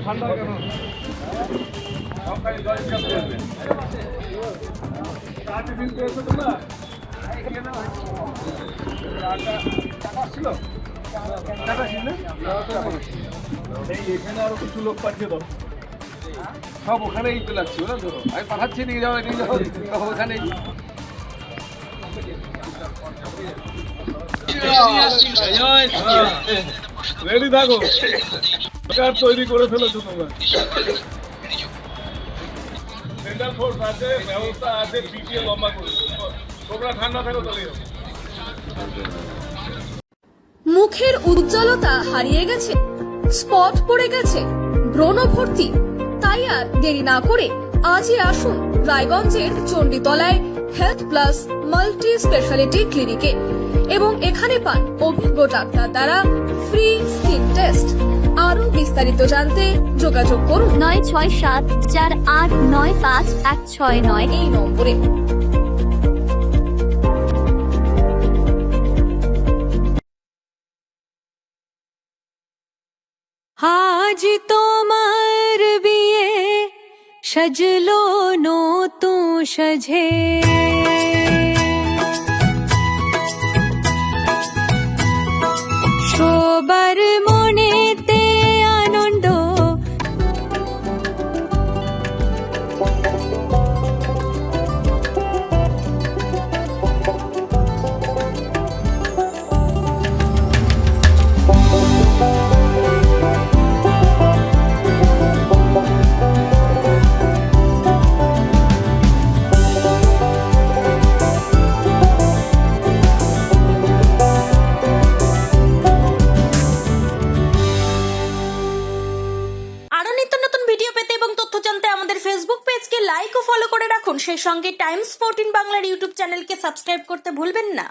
ঠান্ডা কেন সকালে জল খেতে হবে রাতে দিন করেছো তোমরা টাকা ছিল এখানে আরো কিছু লোক পাঠিয়ে দাও সব ওখানেই চলে আসছি ওরা ধরো আমি পাঠাচ্ছি নিয়ে যাও ওখানেই রেডি থাকো তৈরি করে ফেলেছো তোমরা সেন্ট্রাল ফোর্স আছে ব্যবস্থা আছে পিটিএ লম্বা করে তোমরা ঠান্ডা থাকো তবে মুখের উজ্জ্বলতা হারিয়ে গেছে, স্পট পড়ে গেছে, ব্রণ ভর্তি, তাই আর দেরি না করে আজই আসুন রায়গঞ্জের চণ্ডীতলায় হেলথ প্লাস মাল্টি স্পেশালিটি ক্লিনিকে এবং এখানে পান অভিজ্ঞ ডাক্তার দ্বারা ফ্রি স্কিন টেস্ট। আরো বিস্তারিত জানতে যোগাযোগ করুন 9674895169 এই নম্বরে। আজ তোমার বিয়ে সাজলো নতুন সাজে সবার মনেতে আনন্দ ফেসবুক পেজকে লাইক ও ফলো করে রাখুন, সেই সঙ্গে টাইমস 14 বাংলার ইউটিউব চ্যানেলকে সাবস্ক্রাইব করতে ভুলবেন না।